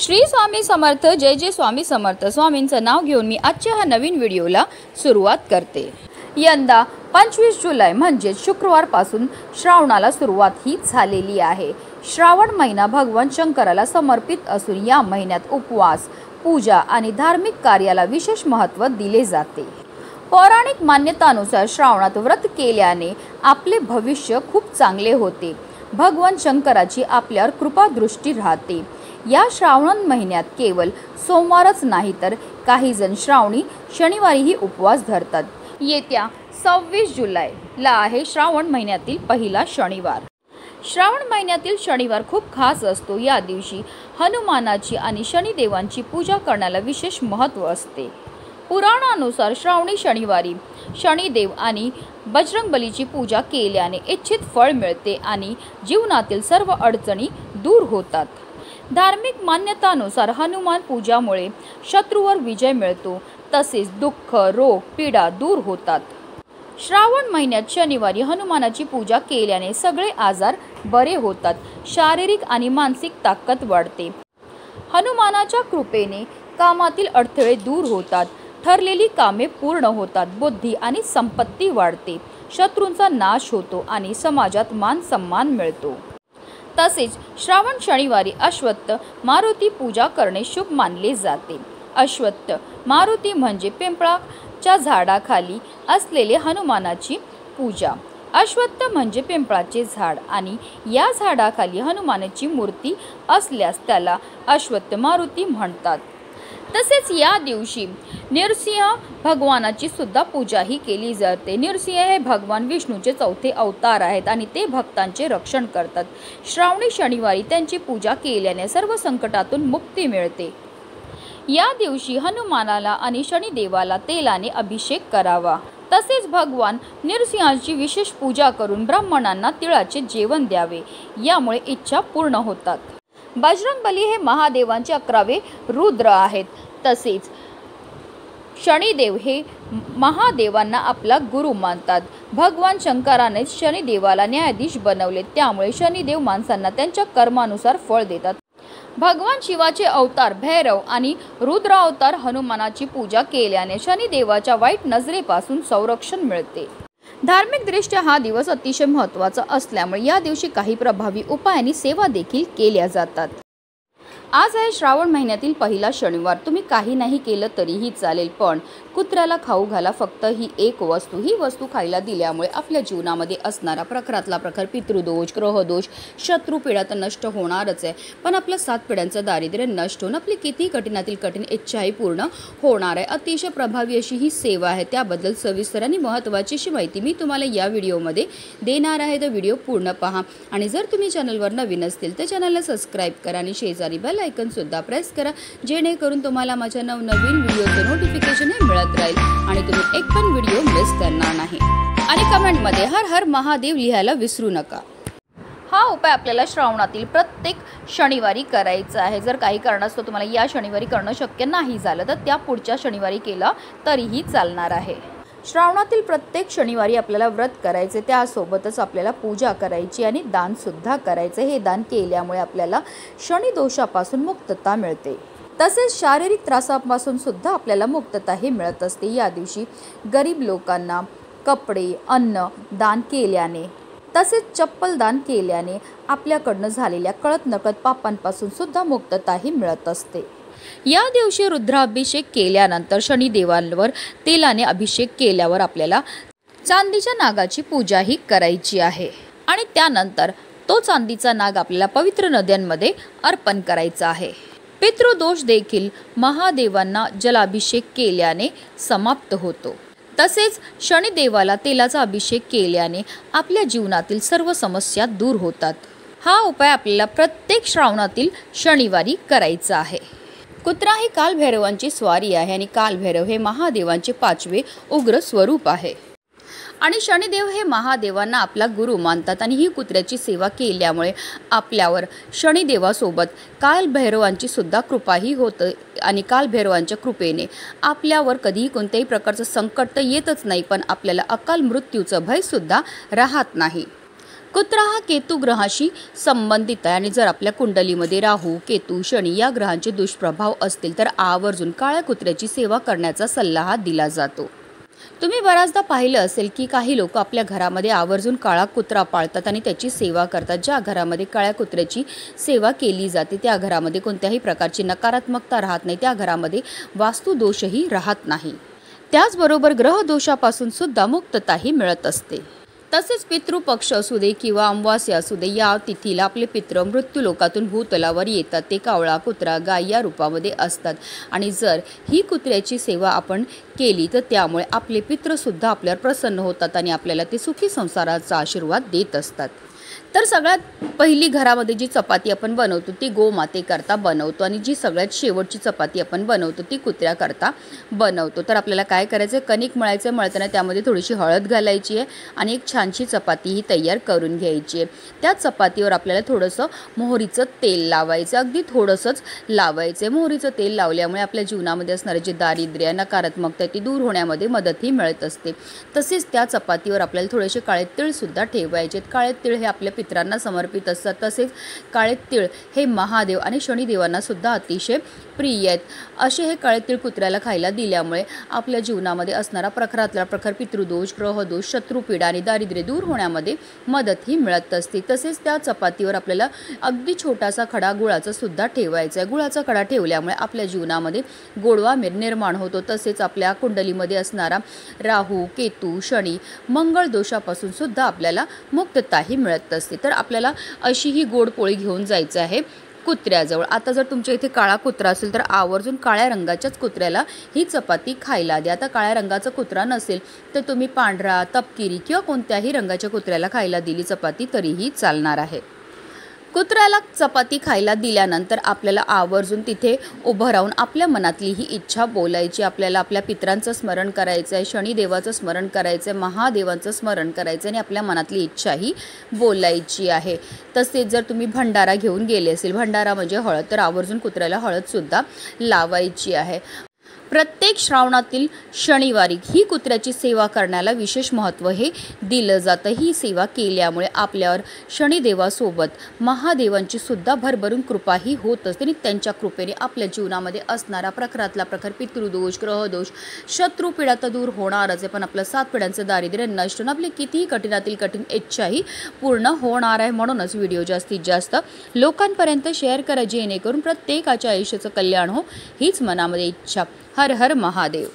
श्री स्वामी समर्थ। जय जय स्वामी समर्थ। स्वामींचं नाव घेऊन मी आजच्या हा नवीन व्हिडिओला सुरुवात करते। यंदा 25 जुलै म्हणजे शुक्रवारपासून श्रावणाला सुरुवात ही झालेली आहे। श्रावण महिना भगवान शंकराला समर्पित असून या महिन्यात उपवास, पूजा आणि धार्मिक कार्याला विशेष महत्त्व दिले जाते। पौराणिक मान्यतानुसार श्रावणात व्रत केल्याने आपले भविष्य खूप चांगले होते। भगवान शंकराची आपल्यावर कृपा दृष्टी राहते। या श्रावण महिन्यात केवळ सोमवारच नाही तर काही जण श्रावणी शनिवारीही उपवास धरतात। येत्या 26 जुलैला आहे श्रावण महिन्यातील पहिला शनिवार। श्रावण महिन्यातील शनिवार खूप खास असतो। या दिवशी हनुमानाची आणि शनिदेवांची पूजा करण्याला विशेष महत्त्व असते। पुराणानुसार श्रावणी शनिवारी शनिदेव आणि बजरंगबलीची पूजा केल्याने इच्छित फळ मिळते आणि जीवनातील सर्व अडचणी दूर होतात। धार्मिक मान्यतानुसार हनुमान पूजामुळे शत्रूवर विजय मिळतो, तसेच दुःख, रोग, पीडा दूर होतात। श्रावण महिन्यात शनिवारी हनुमानाची पूजा केल्याने सगळे आजार बरे होतात, शारीरिक आणि मानसिक ताकद वाढते। हनुमानाच्या कृपेने कामातील अडथळे दूर होतात, ठरलेली कामे पूर्ण होतात, बुद्धी आणि संपत्ती वाढते, शत्रूंचा नाश होतो आणि समाजात मान सन्मान मिळतो। तसेच श्रावण शनिवारी अश्वत्थ मारुती पूजा करणे शुभ मानले जाते। अश्वत्थ मारुती म्हणजे पिंपळाच्या झाडाखाली असलेले हनुमानाची पूजा। अश्वत्थ म्हणजे पिंपळाचे झाड आणि या झाडाखाली हनुमानाची मूर्ती असल्यास त्याला अश्वत्थ मारुती म्हणतात। तसेच या दिवशी नृसिंह भगवानाची सुद्धा पूजाही केली जाते। नृसिंह हे भगवान विष्णूचे चौथे अवतार आहेत आणि ते भक्तांचे रक्षण करतात। श्रावणी शनिवारी त्यांची पूजा केल्याने सर्व संकटातून मुक्ती मिळते। या दिवशी हनुमानाला आणि शनिदेवाला तेलाने अभिषेक करावा। तसेच भगवान नृसिंहाची विशेष पूजा करून ब्राह्मणांना तिळाचे जेवण द्यावे, यामुळे इच्छा पूर्ण होतात। बजरंगबली हे महादेवांचे 11वे रुद्र आहेत। तसेच शनिदेव हे महादेवांना आपला गुरु मानतात। भगवान शंकराने शनिदेवाला न्यायाधीश बनवले, त्यामुळे शनिदेव माणसांना त्यांच्या कर्मानुसार फळ देतात। भगवान शिवाचे अवतार भैरव आणि रुद्र अवतार हनुमानाची पूजा केल्याने शनिदेवाच्या वाईट नजरेपासून संरक्षण मिळते। धार्मिकदृष्ट्या हा दिवस अतिशय महत्त्वाचा असल्यामुळे या दिवशी काही प्रभावी उपाय आणि सेवा देखील केल्या जातात। आज आहे श्रावण महिन्यातील पहिला शनिवार। तुम्ही काही नाही केलं तरीही चालेल, पण कुत्र्याला खाऊ घाला फक्त ही एक वस्तू। ही वस्तू खायला दिल्यामुळे आपल्या जीवनामध्ये असणारा प्रखरातला प्रखर पितृदोष, ग्रहदोष, शत्रुपीडा तर नष्ट होणारच आहे, पण आपलं 7 पिढ्यांचं दारिद्र्य नष्ट होऊन आपली किती कठीणातील कठीण इच्छाही पूर्ण होणार आहे। अतिशय प्रभावी अशी ही सेवा आहे। त्याबद्दल सविस्तर आणि महत्त्वाची अशी माहिती मी तुम्हाला या व्हिडिओमध्ये देणार आहे, तर व्हिडिओ पूर्ण पहा। आणि जर तुम्ही चॅनलवर नवीन असतील तर चॅनलला सबस्क्राईब करा आणि शेजारी बेल आयकॉन सुद्धा प्रेस करा, जेणेकरून तुम्हाला माझ्या नवनवीन व्हिडिओचं नोटिफिकेशन हे मिळत राहील आणि तुम्ही एक पण व्हिडिओ मिस करणार नाही। आणि कमेंटमध्ये हर हर महादेव लिहायला विसरू नका। हा उपाय आपल्याला श्रावणातील प्रत्येक शनिवारी करायचा आहे। जर काही कारणास्तव तुम्हाला या शनिवारी करणं शक्य नाही झालं तर त्या पुढच्या शनिवारी केला तरीही चालणार आहे। श्रावणातील प्रत्येक शनिवारी आपल्याला व्रत करायचे, त्यासोबतच आपल्याला पूजा करायची आणि दान सुद्धा करायचं। हे दान केल्यामुळे आपल्याला शनी दोषापासून मुक्तता मिळते, तसेच शारीरिक त्रासापासून सुद्धा आपल्याला मुक्तता ही मिळत असते। या दिवशी गरीब लोकांना कपडे, अन्न दान केल्याने, तसेच चप्पल दान केल्याने आपल्याकडनं झालेल्या कळत नकळत पापांपासून सुद्धा मुक्तता ही मिळत असते। या दिवशी रुद्राभिषेक केल्यानंतर शनिदेवांवर तेलाने अभिषेक केल्यावर आपल्याला चांदीच्या नागाची पूजाही करायची आहे आणि त्यानंतर तो चांदीचा नाग आपल्याला पवित्र नद्यांमध्ये अर्पण करायचा आहे। पितृदोष देखील महादेवांना जलाभिषेक केल्याने समाप्त होतो। तसेच शनिदेवाला तेलाचा अभिषेक केल्याने आपल्या जीवनातील सर्व समस्या दूर होतात। हा उपाय आपल्याला प्रत्येक श्रावणातील शनिवारी करायचा आहे। कुत्रा ही कालभैरवांची स्वारी आहे आणि कालभैरव हे महादेवांचे 5वे उग्र स्वरूप आहे आणि शनिदेव हे महादेवांना आपला गुरु मानतात आणि ही कुत्र्याची सेवा केल्यामुळे आपल्यावर शनिदेवासोबत कालभैरवांची सुद्धा कृपाही होते आणि कालभैरवांच्या कृपेने आपल्यावर कधीही कोणत्याही प्रकारचं संकट तर येतच नाही, पण आपल्याला अकाल मृत्यूचं भय सुद्धा राहत नाही। कुत्रा हा केतू ग्रहाशी संबंधित आहे आणि जर आपल्या कुंडलीमध्ये राहू, केतू, शनी या ग्रहांचे दुष्प्रभाव असतील तर आवर्जून काळ्या कुत्र्याची सेवा करण्याचा सल्ला हा दिला जातो। तुम्ही बऱ्याचदा पाहिलं असेल की काही लोक आपल्या घरामध्ये आवर्जून काळा कुत्रा पाळतात आणि त्याची सेवा करतात। ज्या घरामध्ये काळ्या कुत्र्याची सेवा केली जाते त्या घरामध्ये कोणत्याही प्रकारची नकारात्मकता राहत नाही, त्या घरामध्ये वास्तुदोषही राहत नाही। त्याचबरोबर ग्रहदोषापासून सुद्धा मुक्तताही मिळत असते। तसेच पितृपक्ष असू दे किंवा अमावास्या असू दे, या तिथीला आपले पितृ मृत्यूलोकातून भूतलावर येतात। ते कावळा, कुत्रा, गाय या रूपामध्ये असतात आणि जर ही कुत्र्याची सेवा आपण केली तर त्यामुळे आपले पितृसुद्धा आपल्यावर प्रसन्न होतात आणि आपल्याला ते सुखी संसाराचा आशीर्वाद देत असतात। तर सगळ्यात पहिली घरामध्ये जी चपाती आपण बनवतो ती गोमातेकरता बनवतो आणि जी सगळ्यात शेवटची चपाती आपण बनवतो ती कुत्र्याकरता बनवतो। तर आपल्याला काय करायचं आहे, कणिक मळायचं, मळताना त्यामध्ये थोडीशी हळद घालायची आहे आणि एक छानशी चपाती ही तयार करून घ्यायची आहे। त्या चपातीवर आपल्याला थोडंसं मोहरीचं तेल लावायचं, अगदी थोडंसंच लावायचं आहे। मोहरीचं तेल लावल्यामुळे आपल्या जीवनामध्ये असणारे जे दारिद्र्य, नकारात्मकता ती दूर होण्यामध्ये मदतही मिळत असते। तसेच त्या चपातीवर आपल्याला थोडेसे काळे तीळसुद्धा ठेवायचे। काळे तीळ हे आपल्या पितरांना समर्पित असतात। तसेच काळे तीळ हे महादेव आणि शनिदेवांना सुद्धा अतिशय प्रिय आहेत। असे हे काळे तीळ कुत्र्याला खायला दिल्यामुळे आपल्या जीवनामध्ये असणारा प्रखरातला प्रखर पितृदोष, ग्रहदोष, शत्रुपीडा आणि दारिद्र्य दूर होण्यामध्ये मदतही मिळत असते। तसेच त्या चपातीवर आपल्याला अगदी छोटासा खडा गुळाचा सुद्धा ठेवायचा आहे। गुळाचा खडा ठेवल्यामुळे आपल्या जीवनामध्ये गोडवा निर्माण होतो। तसेच आपल्या कुंडलीमध्ये असणारा राहू, केतू, शनी, मंगळ दोषापासून सुद्धा आपल्याला मुक्तताही मिळत असते। तर आपल्याला अशी ही गोड पोळी घेऊन जायचं आहे कुत्र्याजवळ। आता जर तुमच्या इथे काळा कुत्रा असेल तर आवर्जून काळ्या रंगाच्याच कुत्र्याला ही चपाती खायला द्या। आता काळ्या रंगाचा कुत्रा नसेल तर तुम्ही पांढरा, तपकिरी किंवा कोणत्याही रंगाच्या कुत्र्याला खायला दिली चपाती तरीही चालणार आहे। कुत्र्याला चपाती खायला दिल्यानंतर आपल्याला आवर्जून तिथे उभं राहून आपल्या मनातली ही इच्छा बोलायची। आपल्याला आपल्या पितरांचं स्मरण करायचं आहे, शनिदेवाचं स्मरण करायचं आहे, महादेवांचं स्मरण करायचं आणि आपल्या मनातली इच्छाही बोलायची आहे। तसेच जर तुम्ही भंडारा घेऊन गेले असेल, भंडारा म्हणजे हळद, तर आवर्जून कुत्र्याला हळदसुद्धा लावायची आहे। प्रत्येक श्रावणातील शनिवारी ही कुत्र्याची सेवा करण्याला विशेष महत्त्व हे दिलं जातं। ही सेवा केल्यामुळे आपल्यावर शनिदेवासोबत महादेवांची सुद्धा भरभरून कृपाही होत असते आणि त्यांच्या कृपेने आपल्या जीवनामध्ये असणारा प्रखरातला प्रखर पितृदोष, ग्रहदोष, शत्रुपीडा तर दूर होणारच आहे, पण आपलं 7 पिढ्यांचं दारिद्र्य नष्ट होऊन आपली कितीही कठीणातील कठीण इच्छाही पूर्ण होणार आहे। म्हणूनच व्हिडिओ जास्तीत जास्त लोकांपर्यंत शेअर करा जेणेकरून प्रत्येकाच्या आयुष्याचं कल्याण हो, हीच मनामध्ये इच्छा। हर हर महादेव।